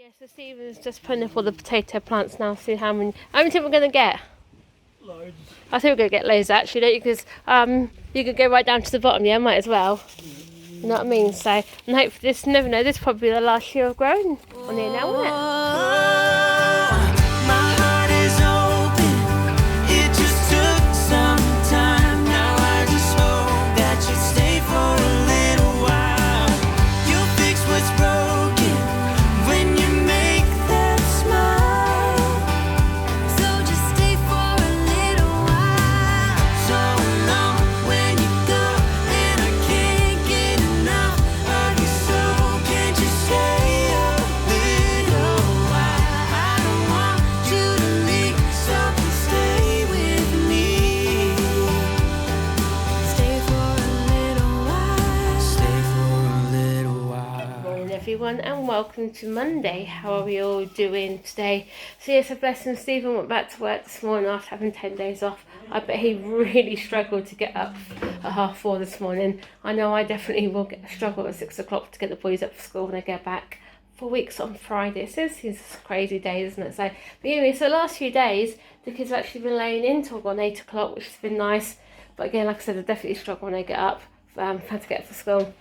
Yeah, so Stephen's just putting up all the potato plants now. See how many do you think we're going to get? Loads. I think we're going to get loads actually, don't you? Because you could go right down to the bottom, yeah, might as well. You know what I mean? So, and hopefully this, never know, this is probably the last year of growing on here now, isn't it? Everyone, and welcome to Monday. How are we all doing today? So yes, a blessing. Stephen went back to work this morning after having 10 days off. I bet he really struggled to get up at 4:30 this morning. I know I definitely will struggle at 6 o'clock to get the boys up for school when they get back. 4 weeks on Friday. So this is a crazy day, isn't it? So, but anyway, so the last few days the kids have actually been laying in till around 8 o'clock, which has been nice. But again, like I said, I definitely struggle when they get up. Had to get up for school.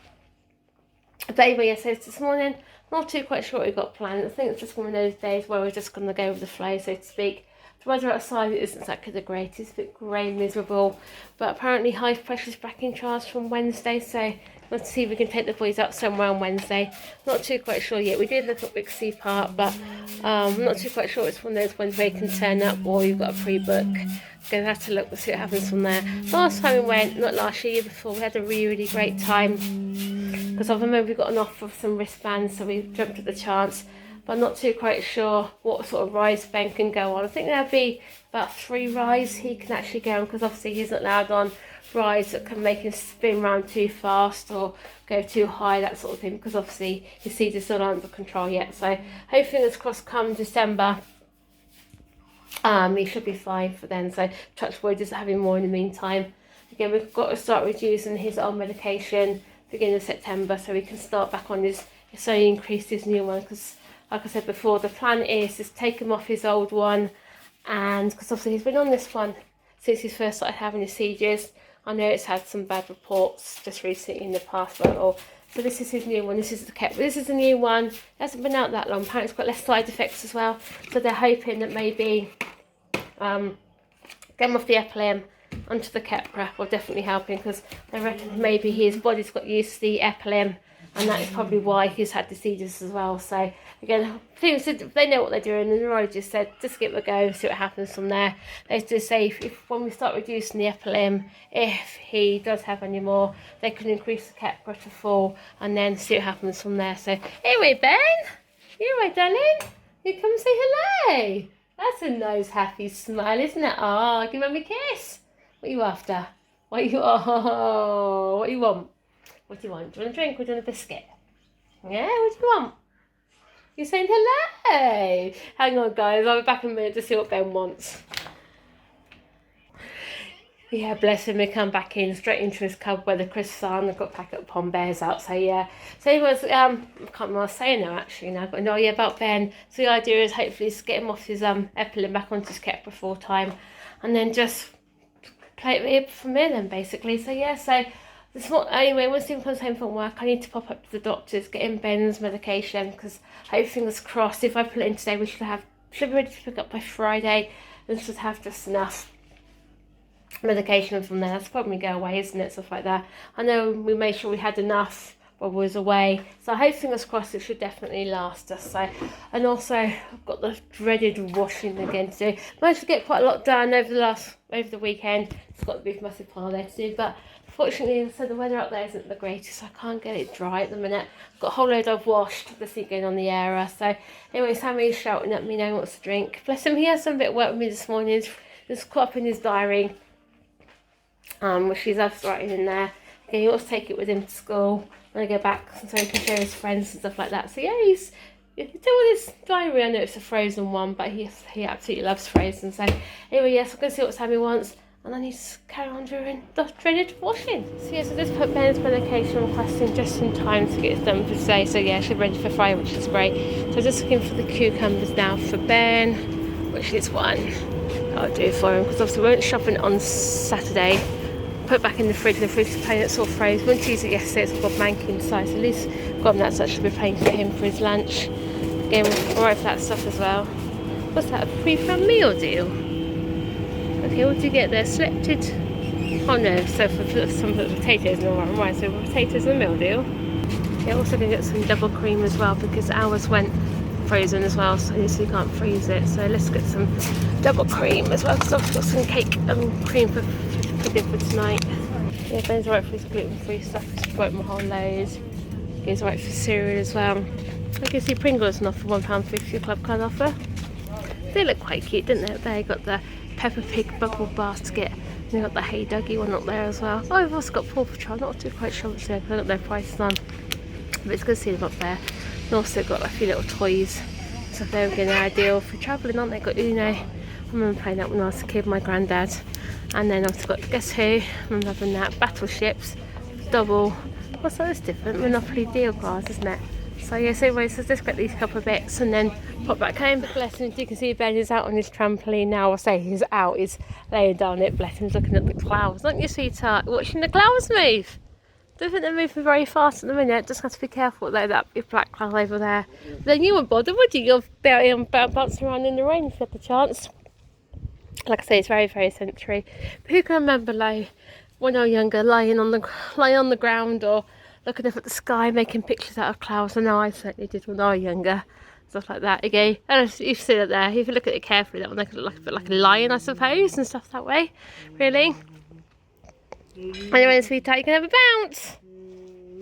But anyway, yes, so this morning, not too quite sure what we've got planned. I think it's just one of those days where we're just going to go with the flow, so to speak. The weather outside isn't exactly the greatest, it's a bit grey, miserable. But apparently high pressure's back in charge from Wednesday, so let's see if we can take the boys out somewhere on Wednesday. Not too quite sure yet. We did look at Bixby Park, but I'm not too quite sure it's one of those ones where you can turn up or you've got a pre-book. Gonna have to look and see what happens from there. Last time we went, not last year, before, we had a really great time. Because I remember we got an offer of some wristbands, so we jumped at the chance. But I'm not too quite sure what sort of rides Ben can go on. I think there'll be about 3 rides he can actually go on, because obviously he's not allowed on rides that can make him spin around too fast or go too high, that sort of thing, because obviously his seeds are still not under control yet. So hopefully, fingers crossed, come December, he should be fine for then. So touch wood, just having more in the meantime. Again, we've got to start reducing his old medication beginning of September, so we can start back on his, so he increased his new one, because like I said before, the plan is to take him off his old one, and because obviously he's been on this one since he first started having his seizures. I know it's had some bad reports just recently in the past, so this is his new one. This is the new one. It hasn't been out that long. Apparently it's got less side effects as well, so they're hoping that maybe get him off the Epilim onto the Keppra will definitely help him, because they reckon maybe his body's got used to the Epilim, and that is probably why he's had the seizures as well. So again, they know what they're doing, and the neurologist said just give it a go, see what happens from there. They just say if when we start reducing the Epilim, if he does have any more, they can increase the Keppra to 4, and then see what happens from there. So anyway, Ben, you all right, darling? You come say hello. That's a nice happy smile, isn't it? Oh, give Mummy a kiss. What are you after? What do you want? What do you want? Do you want a drink or do you want a biscuit? Yeah, what do you want? You're saying hello. Hang on, guys. I'll be back in a minute to see what Ben wants. Yeah, bless him. He come back in straight into his cupboard where the crisps are, and I've got to pack up Pom Bears out. So yeah, so he was. I can't remember what I was saying now actually. Now, but no, yeah, about Ben. So the idea is hopefully to get him off his Epilim back onto his Keppra full time, and then just play it from here then basically. So yeah, so this morning anyway, once Stephen comes home from work, I need to pop up to the doctors, get in Ben's medication, because hope, fingers crossed, if I put it in today, we should be ready to pick up by Friday, and should have just enough medication from there. That's probably go away, isn't it? Stuff like that. I know we made sure we had enough while we was away, so I hope, fingers crossed, it should definitely last us. So, and also I've got the dreaded washing again to do. Managed to get quite a lot done over the weekend. It's got a big massive pile there to do, but fortunately, so the weather up there isn't the greatest, so I can't get it dry at the minute. I've got a whole load I've washed, the thing going on the air. So anyway, Sammy's shouting at me now, he wants to drink. Bless him, he has some bit of work with me this morning. He's caught up in his diary, which he's writing in there. Okay, he wants to take it with him to school when I go back, so he can show his friends and stuff like that. So yeah, he's doing his diary. I know it's a Frozen one, but he absolutely loves Frozen. So anyway, yes, I'm going to see what Sammy wants. and I need to carry on doing the dreaded washing. So yes, I just put Ben's medication requesting just in time to get it done for today. So yeah, she's ready for Friday, which is great. So I'm just looking for the cucumbers now for Ben, which is one I'll do for him, because obviously we went shopping on Saturday. Put it back in the fridge is playing, it's all frozen. Wouldn't use it yesterday, it's got Blanco inside, so at least got him that, so I should be paying for him for his lunch. Again, we'll arrive for that stuff as well. What's that, a pre-planned meal deal? Okay, what do you get there? Selected. Oh no, so for some potatoes and all that, right, so potatoes and a meal deal. Yeah, also gonna get some double cream as well, because ours went frozen as well, so you can't freeze it. So let's get some double cream as well, because I've got some cake and cream for tonight. Yeah, Ben's right for his gluten-free stuff, he's bought my whole load. He's right for cereal as well. I can see Pringles on offer, £1.50 club card offer. They look quite cute, didn't they? They got the Peppa Pig bubble basket, and they got the Hey Dougie one up there as well. Oh, I've also got Paw Patrol, not too quite sure what's there, because I've got their prices on. But it's good to see them up there. And also got a few little toys. So they're getting an ideal for travelling, aren't they? Got Uno. I remember playing that when I was a kid with my granddad. And then I've got Guess Who, I remember having that, Battleships, double, what's that, it's different, Monopoly deal cards, isn't it? So yes, anyway, so just get these couple of bits and then pop back home. Bless him, you can see Ben is out on his trampoline now. I say he's out, he's laying down it, bless him, he's looking at the clouds. Aren't you, sweetheart, watching the clouds move? Don't think they're moving very fast at the minute, just have to be careful though, that big black cloud over there. Then you wouldn't bother, would you? You're barely bouncing around in the rain if you had the chance. Like I say, it's very, very sensory. But who can remember, like, when I was younger, lying on the ground or looking up at the sky, making pictures out of clouds? I know I certainly did when I was younger. Stuff like that. Again, and you see it there. If you look at it carefully, that one could look like a bit like a lion, I suppose, and stuff that way. Really. Anyway, sweetheart, you can have a bounce.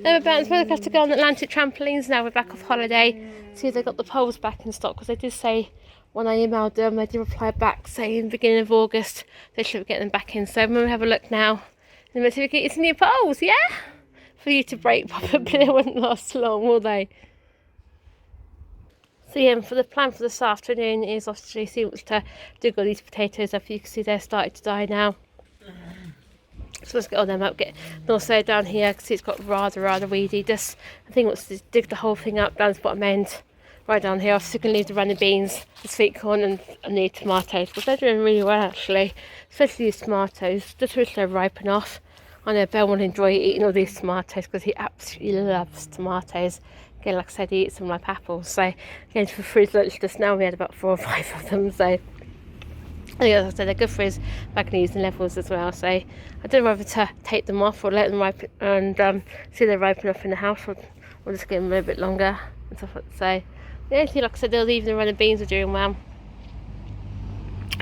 Have a bounce. We're going to have to go on Atlantic trampolines now. We're back off holiday. See if they got the poles back in stock, because they did say, when I emailed them, they did reply back saying beginning of August they should get them back in. So I'm going to have a look now. And we'll see if we can get some new poles, yeah? For you to break, probably they wouldn't last long, will they? So yeah, for the plan for this afternoon is obviously see what's to dig all these potatoes up. You can see they're starting to die now. So let's get all them up. And also down here, I can see it's got rather weedy. Just I think what's to dig the whole thing up down to the bottom end. Right down here, obviously going to leave the running beans, the sweet corn and the tomatoes, because they're doing really well actually, especially these tomatoes, just wish they're ripen off. I know Ben will enjoy eating all these tomatoes because he absolutely loves tomatoes. Again, like I said, he eats them like apples. So again, for his lunch just now we had about 4 or 5 of them, so I think, as I said, they're good for his magnesium levels as well. So I don't know whether to take them off or let them ripen and see they're ripen off in the house, or just give them a little bit longer and stuff like that. So yeah, like I said, they'll leave the running beans are doing well.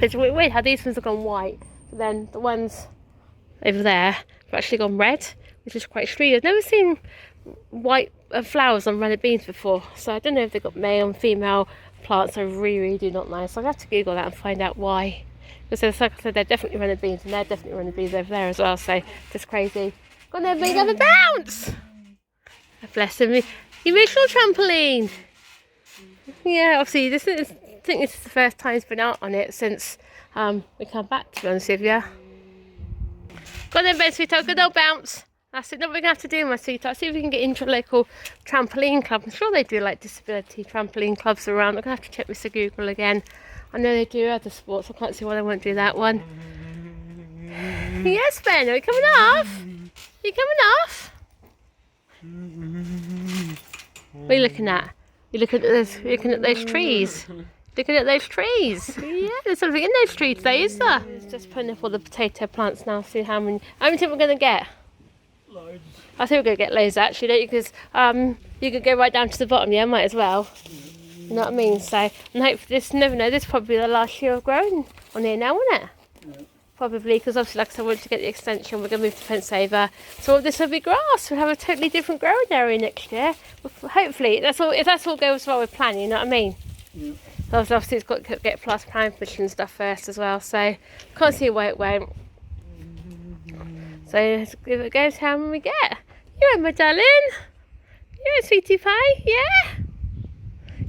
It's weird how these ones have gone white, but then the ones over there have actually gone red, which is quite strange. I've never seen white flowers on running beans before, so I don't know if they've got male and female plants. I really do not know, so I'll have to Google that and find out why. Because like I said, they're definitely running beans, and they're definitely running beans over there as well, so just crazy. Go on there, baby, have a bounce! Bless him, you made your trampoline! Yeah, obviously, I think this is the first time he's been out on it since we come back, to be honest with you. Go on then, Ben, sweetheart, good old bounce. That's it, not what we're going to have to do, my sweetheart. See if we can get into a local trampoline club. I'm sure they do like disability trampoline clubs around. I'm going to have to check Mr. Google again. I know they do other sports, I can't see why they won't do that one. Yes, Ben, are you coming off? Are you coming off? What are you looking at? You're looking at those trees. Looking at those trees. Yeah, there's something in those trees there, is there? It's just putting up all the potato plants now, see how many do you think we're going to get? Loads. I think we're going to get loads actually, don't you? Because you could go right down to the bottom, yeah, might as well. You know what I mean? So, and hopefully this, never know, this is probably the last year of growing on here now, isn't it? Yeah. Probably, because obviously, like I said, I wanted to get the extension, we're going to move the fence over. So this will be grass, we'll have a totally different growing area next year. Hopefully, if that's all goes well with planning, you know what I mean? Yeah. So obviously it's got to get plus planning permission and stuff first as well, so can't see why it won't. So let's give it a go, see how many we get. You're right, my darling. You're right, sweetie pie, yeah?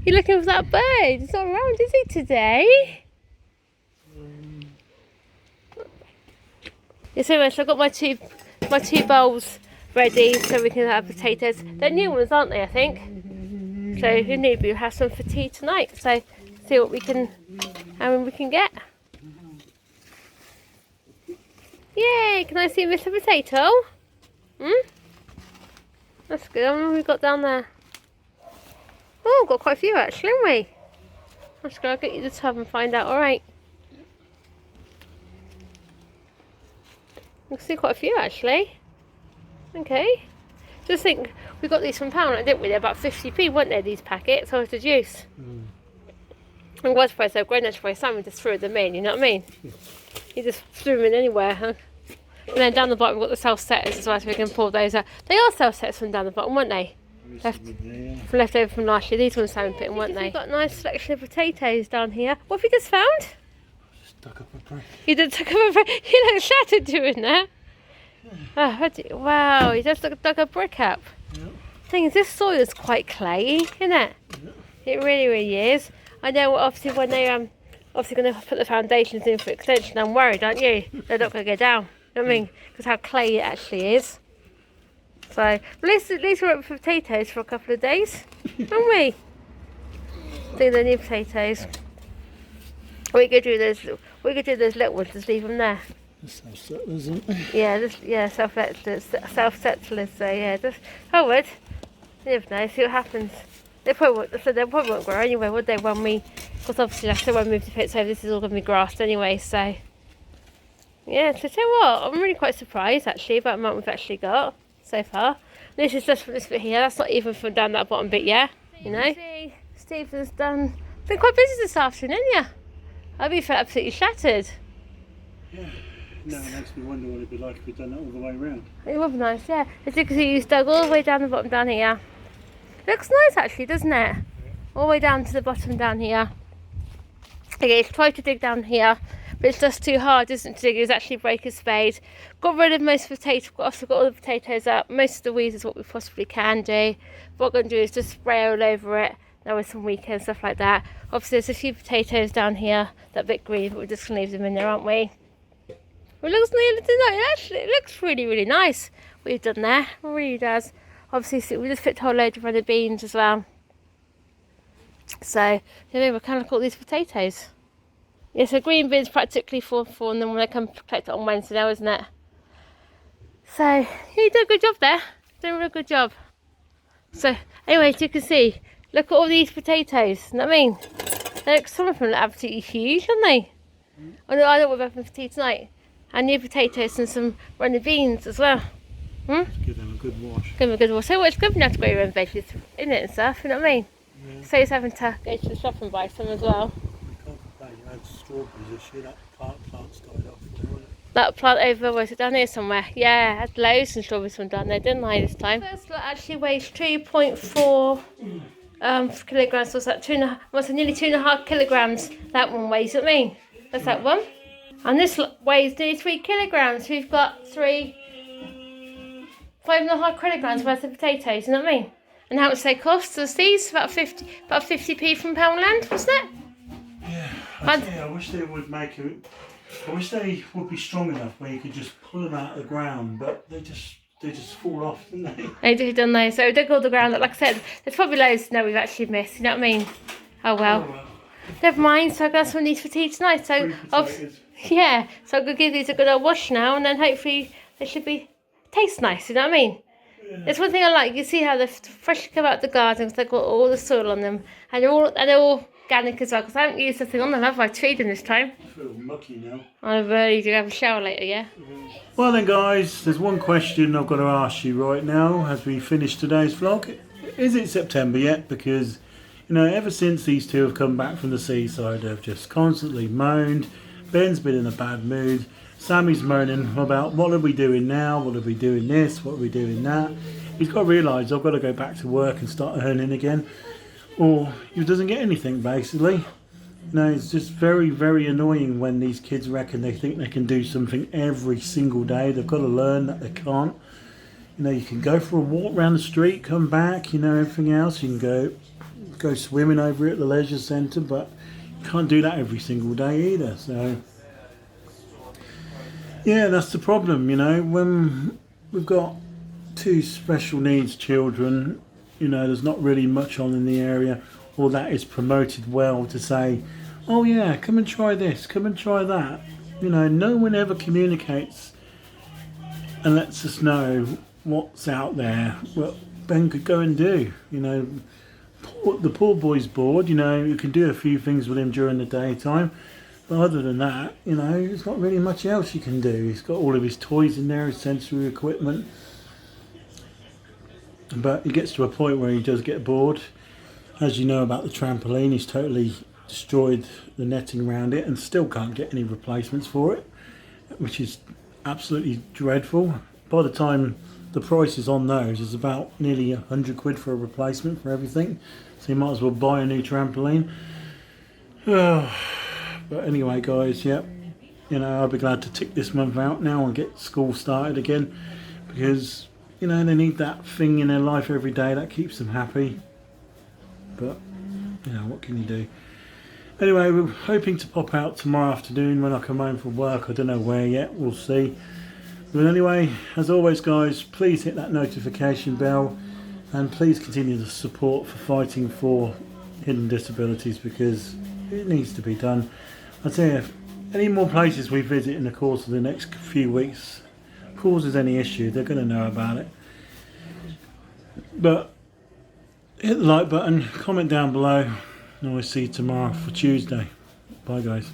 You're looking for that bird. He's not around, is he, today? Yes, anyway, so I've got my two bowls ready so we can have potatoes. They're new ones, aren't they, I think? So who knew, we'll have some for tea tonight. So see what we can, how many we can get. Yay, can I see Mr. Potato? That's good. How many have we got down there? Oh, got quite a few actually, haven't we? I'm just going to get you the tub and find out, alright. I can see quite a few actually. Okay. Just think, we got these from Poundland, didn't we? They're about 50p, weren't they, these packets? Of the juice. And was surprised they're grown up by Simon just threw them in, you know what I mean? He just threw them in anywhere, huh? And then down the bottom we've got the self-setters as well, so we can pull those out. They are self-setters from down the bottom, weren't they? Left over from last year. These ones Simon put in, weren't they? We've got a nice selection of potatoes down here. What have you just found? Stuck up a brick. You did tuck up a brick? You look shattered doing that. Oh, wow, you just dug a brick up. Yep. Thing is, this soil is quite clayey, isn't it? Yep. It really, really is. I know, obviously, when they obviously going to put the foundations in for extension, I'm worried, aren't you? They're not going to go down. You know what I mean? Because how clay it actually is. So, at least we're up for potatoes for a couple of days, aren't we? I think they need potatoes. We could do those little ones. Just leave them there. Self-settlers, isn't they? Yeah, self-settlers. So yeah, just forward. You never know. See what happens. They probably won't grow anyway, would they? Because obviously, like I said, when we move to pits, so this is all going to be grassed anyway. So yeah. So tell you what, I'm really quite surprised actually about the amount we've actually got so far. This is just from this bit here. That's not even from down that bottom bit yet. You know. See, Stephen's been quite busy this afternoon, yeah. I'd be absolutely shattered. Yeah. No, it makes me wonder what it'd be like if we'd done that all the way around. It would be nice, yeah. As you can see, you dug all the way down the bottom down here. Looks nice actually, doesn't it? Yeah. All the way down to the bottom down here. Okay, he's tried to dig down here, but it's just too hard, isn't it, to dig? It's actually break a spade. Got rid of most of the potatoes, also got all the potatoes up. Most of the weeds is what we possibly can do. What we're going to do is just spray all over it. There was some weeds and stuff like that. Obviously there's a few potatoes down here, that bit green, but we're just going to leave them in there, aren't we? It looks actually, it looks really, really nice what you've done there. It really does. Obviously, we just fit a whole load of other beans as well. So, yeah, we're kind of caught these potatoes. Yeah, so green beans practically for and then when they come collect it on Wednesday now, isn't it? So, you did a good job there. Did a real good job. So, anyway, as you can see, look at all these potatoes. You know what I mean? Some of them look absolutely huge, aren't they? I know what we're having for tea tonight. And new potatoes and some runny beans as well. Let's give them a good wash. Give them a good wash. So it's good enough to grow your own veggies in it and stuff, you know what I mean? Yeah. So he's having to go to the shop and buy some as well. We can't complain, you had strawberries this year, that plant's died off. That plant over, was it down here somewhere? Yeah, I had loads of strawberries from down there, didn't I, this time? First lot actually weighs 2.4 kilograms, what's that? Nearly 2.5 kilograms that one weighs, you know what I mean? That's that one. And this weighs nearly 3 kilograms. We've got 5.5 kilograms worth of potatoes, you know what I mean? And how much they cost us these? About 50p from Poundland, wasn't it? Yeah, I wish they would I wish they would be strong enough where you could just pull them out of the ground, but they just fall off, don't they? They do, don't they? So we dug all the ground. Like I said, there's probably loads now we've actually missed, you know what I mean? Oh well. Never mind, so that's what we need for tea tonight. So yeah, so I'm going to give these a good old wash now, and then hopefully they should taste nice, you know what I mean? Yeah. There's one thing I like, you see how they freshly come out of the garden, because they've got all the soil on them, and they're all organic as well, because I haven't used anything on them, have I? To feed them this time. I feel mucky now. I really do have a shower later, yeah? Well then guys, there's one question I've got to ask you right now as we finish today's vlog. Is it September yet? Because, you know, ever since these two have come back from the seaside, they've just constantly moaned. Ben's been in a bad mood. Sammy's moaning about what are we doing now? What are we doing this? What are we doing that? He's got to realise I've got to go back to work and start earning again. Or he doesn't get anything basically. No, it's just very, very annoying when these kids reckon they think they can do something every single day. They've got to learn that they can't. You know, you can go for a walk around the street, come back, you know, everything else. You can go swimming over at the leisure centre, but you can't do that every single day either. So Yeah, that's the problem, you know, when we've got two special needs children, you know, there's not really much on in the area, or that is promoted well to say, oh yeah, come and try this, come and try that. You know, no one ever communicates and lets us know what's out there, what Ben could go and do. You know, the poor boy's bored, you know, you can do a few things with him during the daytime. But other than that, you know, there's not really much else you can do. He's got all of his toys in there, his sensory equipment. But he gets to a point where he does get bored. As you know about the trampoline, he's totally destroyed the netting around it and still can't get any replacements for it, which is absolutely dreadful. By the time the prices on those is about nearly £100 for a replacement for everything, so you might as well buy a new trampoline. But anyway, guys, yeah, you know, I'll be glad to tick this month out now and get school started again, because, you know, they need that thing in their life every day that keeps them happy. But, you know, what can you do? Anyway, we're hoping to pop out tomorrow afternoon when I come home from work. I don't know where yet, we'll see. But anyway, as always, guys, please hit that notification bell and please continue the support for fighting for hidden disabilities, because it needs to be done. I tell you, if any more places we visit in the course of the next few weeks causes any issue, they're going to know about it. But hit the like button, comment down below, and we'll see you tomorrow for Tuesday. Bye, guys.